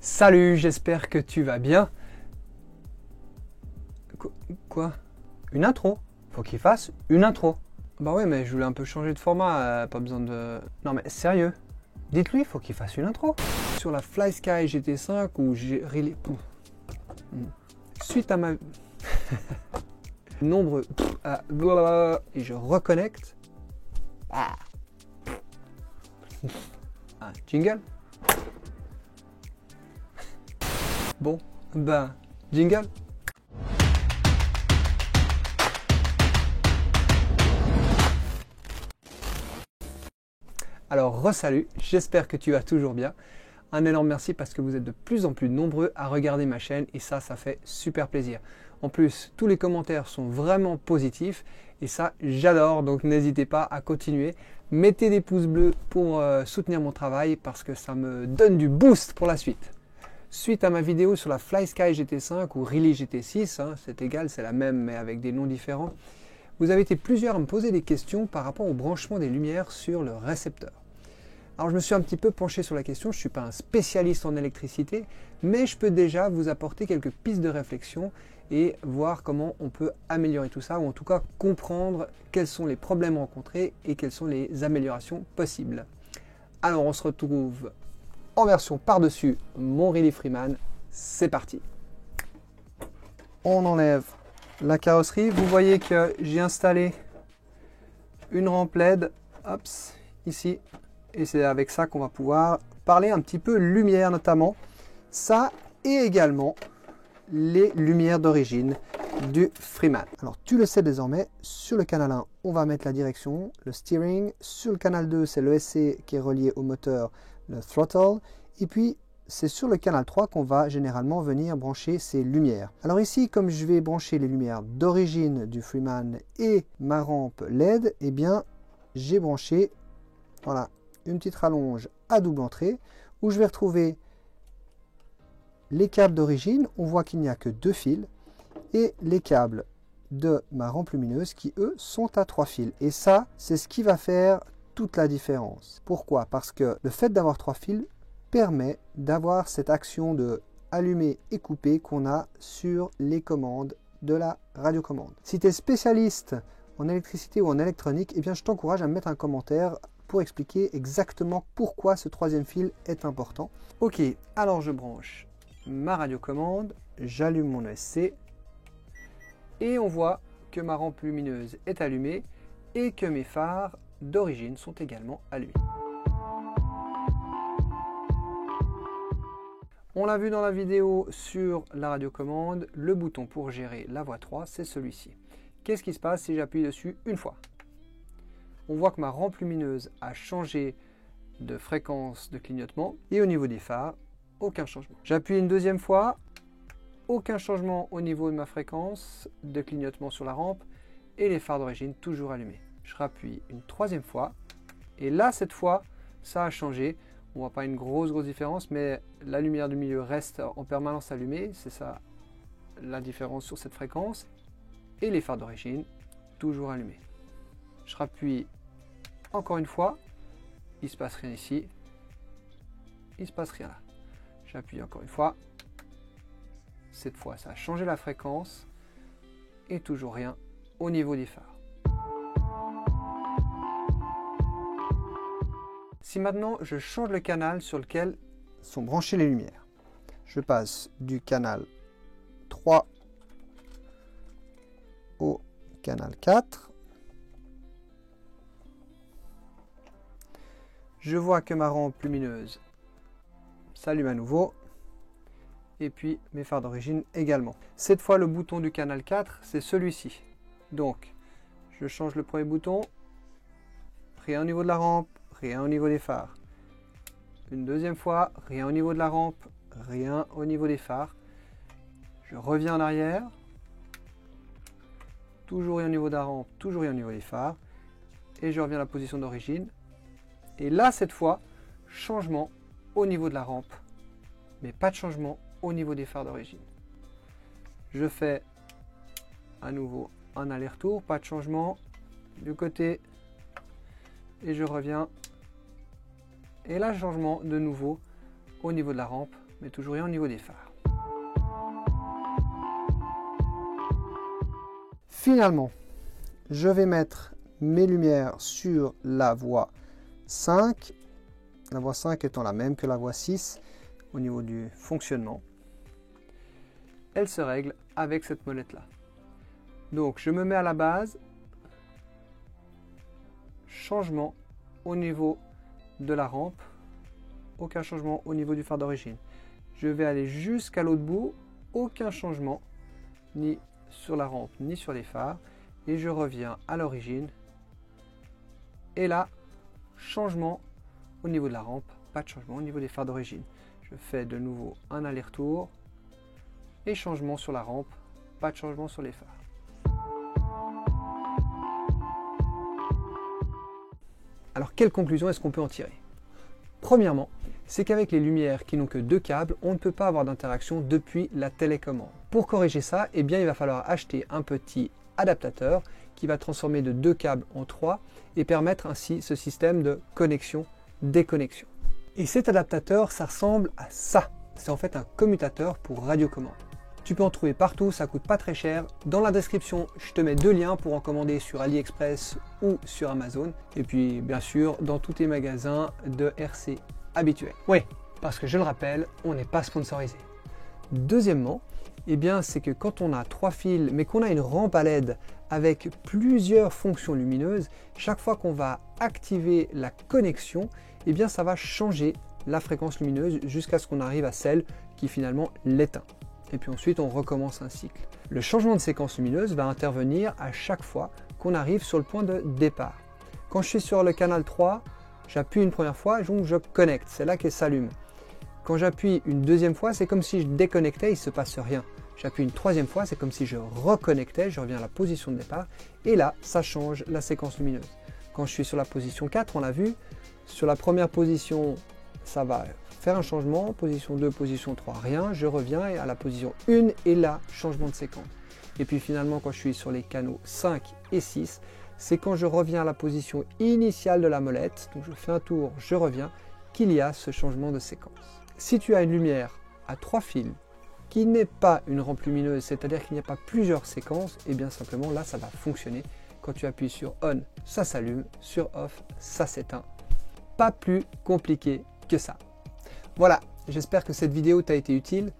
Salut, j'espère que tu vas bien. Quoi? Une intro? Faut qu'il fasse une intro. Bah ouais, mais je voulais un peu changer de format, pas besoin de... Non mais sérieux, dites-lui, faut qu'il fasse une intro. Sur la FlySky GT5 où j'ai... Suite à ma... Nombre... Et je reconnecte. Jingle. Bon, ben, jingle. Alors, re-salut, j'espère que tu vas toujours bien. Un énorme merci parce que vous êtes de plus en plus nombreux à regarder ma chaîne et ça fait super plaisir. En plus, tous les commentaires sont vraiment positifs et ça, j'adore. Donc, n'hésitez pas à continuer. Mettez des pouces bleus pour soutenir mon travail parce que ça me donne du boost pour la suite. Suite à ma vidéo sur la FlySky GT5 ou Really GT6, c'est égal, c'est la même mais avec des noms différents, vous avez été plusieurs à me poser des questions par rapport au branchement des lumières sur le récepteur. Alors je me suis un petit peu penché sur la question, je ne suis pas un spécialiste en électricité, mais je peux déjà vous apporter quelques pistes de réflexion et voir comment on peut améliorer tout ça, ou en tout cas comprendre quels sont les problèmes rencontrés et quelles sont les améliorations possibles. Alors on se retrouve en version par-dessus mon Really Freeman, c'est parti. On enlève la carrosserie, vous voyez que j'ai installé une rampe LED, ici, et c'est avec ça qu'on va pouvoir parler un petit peu lumière notamment, ça et également les lumières d'origine du Freeman. Alors tu le sais désormais, sur le canal 1, on va mettre la direction, le steering, sur le canal 2, c'est le SC qui est relié au moteur, le throttle, et puis c'est sur le canal 3 qu'on va généralement venir brancher ces lumières. Alors ici, comme je vais brancher les lumières d'origine du Freeman et ma rampe LED, eh bien j'ai branché voilà, une petite rallonge à double entrée où je vais retrouver les câbles d'origine. On voit qu'il n'y a que 2 fils et les câbles de ma rampe lumineuse qui eux sont à 3 fils. Et ça, c'est ce qui va faire toute la différence. Pourquoi? Parce que le fait d'avoir 3 fils permet d'avoir cette action de allumer et couper qu'on a sur les commandes de la radiocommande. Si tu es spécialiste en électricité ou en électronique, eh bien je t'encourage à me mettre un commentaire pour expliquer exactement pourquoi ce 3e fil est important. Ok, alors je branche ma radiocommande, j'allume mon ESC et on voit que ma rampe lumineuse est allumée et que mes phares d'origine sont également allumés. On l'a vu dans la vidéo sur la radiocommande, le bouton pour gérer la voie 3, c'est celui-ci. Qu'est-ce qui se passe si j'appuie dessus une fois? On voit que ma rampe lumineuse a changé de fréquence de clignotement et au niveau des phares, aucun changement. J'appuie une deuxième fois, aucun changement au niveau de ma fréquence de clignotement sur la rampe et les phares d'origine toujours allumés. Je rappuie une 3e fois et là, cette fois, ça a changé. On ne voit pas une grosse différence, mais la lumière du milieu reste en permanence allumée. C'est ça la différence sur cette fréquence. Et les phares d'origine, toujours allumés. Je rappuie encore une fois. Il ne se passe rien ici. Il ne se passe rien là. J'appuie encore une fois. Cette fois, ça a changé la fréquence. Et toujours rien au niveau des phares. Si maintenant je change le canal sur lequel sont branchées les lumières, je passe du canal 3 au canal 4. Je vois que ma rampe lumineuse s'allume à nouveau et puis mes phares d'origine également. Cette fois, le bouton du canal 4, c'est celui-ci. Donc, je change le premier bouton, rien au niveau de la rampe, rien au niveau des phares. Une deuxième fois, rien au niveau de la rampe, rien au niveau des phares. Je reviens en arrière. Toujours rien au niveau de la rampe, toujours rien au niveau des phares. Et je reviens à la position d'origine. Et là, cette fois, changement au niveau de la rampe, mais pas de changement au niveau des phares d'origine. Je fais à nouveau un aller-retour, pas de changement du côté. Et je reviens. Et là, changement de nouveau au niveau de la rampe, mais toujours rien au niveau des phares. Finalement, je vais mettre mes lumières sur la voie 5, la voie 5 étant la même que la voie 6 au niveau du fonctionnement. Elle se règle avec cette molette-là. Donc je me mets à la base, changement au niveau de la rampe, aucun changement au niveau du phare d'origine. Je vais aller jusqu'à l'autre bout, aucun changement, ni sur la rampe, ni sur les phares, et je reviens à l'origine, et là, changement au niveau de la rampe, pas de changement au niveau des phares d'origine. Je fais de nouveau un aller-retour, et changement sur la rampe, pas de changement sur les phares. Alors, quelle conclusion est-ce qu'on peut en tirer? Premièrement, c'est qu'avec les lumières qui n'ont que 2 câbles, on ne peut pas avoir d'interaction depuis la télécommande. Pour corriger ça, eh bien, il va falloir acheter un petit adaptateur qui va transformer de 2 câbles en 3 et permettre ainsi ce système de connexion-déconnexion. Et cet adaptateur, ça ressemble à ça. C'est en fait un commutateur pour radiocommande. Tu peux en trouver partout, ça coûte pas très cher. Dans la description, je te mets 2 liens pour en commander sur AliExpress ou sur Amazon. Et puis, bien sûr, dans tous tes magasins de RC habituels. Oui, parce que je le rappelle, on n'est pas sponsorisé. Deuxièmement, eh bien, c'est que quand on a 3 fils, mais qu'on a une rampe à LED avec plusieurs fonctions lumineuses, chaque fois qu'on va activer la connexion, eh bien, ça va changer la fréquence lumineuse jusqu'à ce qu'on arrive à celle qui finalement l'éteint. Et puis ensuite, on recommence un cycle. Le changement de séquence lumineuse va intervenir à chaque fois qu'on arrive sur le point de départ. Quand je suis sur le canal 3, j'appuie une première fois, donc je connecte, c'est là qu'elle s'allume. Quand j'appuie une deuxième fois, c'est comme si je déconnectais, il ne se passe rien. J'appuie une troisième fois, c'est comme si je reconnectais, je reviens à la position de départ, et là, ça change la séquence lumineuse. Quand je suis sur la position 4, on l'a vu, sur la première position, ça va faire un changement, position 2, position 3, rien, je reviens à la position 1 et là, changement de séquence. Et puis finalement, quand je suis sur les canaux 5 et 6, c'est quand je reviens à la position initiale de la molette, donc je fais un tour, je reviens, qu'il y a ce changement de séquence. Si tu as une lumière à 3 fils, qui n'est pas une rampe lumineuse, c'est-à-dire qu'il n'y a pas plusieurs séquences, et bien simplement là, ça va fonctionner. Quand tu appuies sur on, ça s'allume, sur off, ça s'éteint. Pas plus compliqué que ça. Voilà, j'espère que cette vidéo t'a été utile.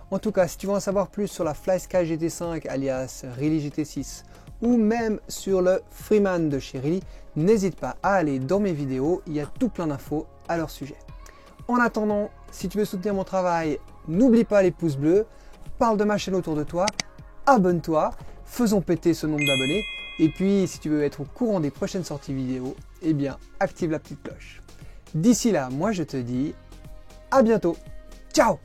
En tout cas, si tu veux en savoir plus sur la FlySky GT5 alias Really GT6 ou même sur le Freeman de chez Really, n'hésite pas à aller dans mes vidéos, il y a tout plein d'infos à leur sujet. En attendant, si tu veux soutenir mon travail, n'oublie pas les pouces bleus, parle de ma chaîne autour de toi, abonne-toi, faisons péter ce nombre d'abonnés. Et puis, si tu veux être au courant des prochaines sorties vidéo, eh bien, active la petite cloche. D'ici là, moi je te dis à bientôt. Ciao!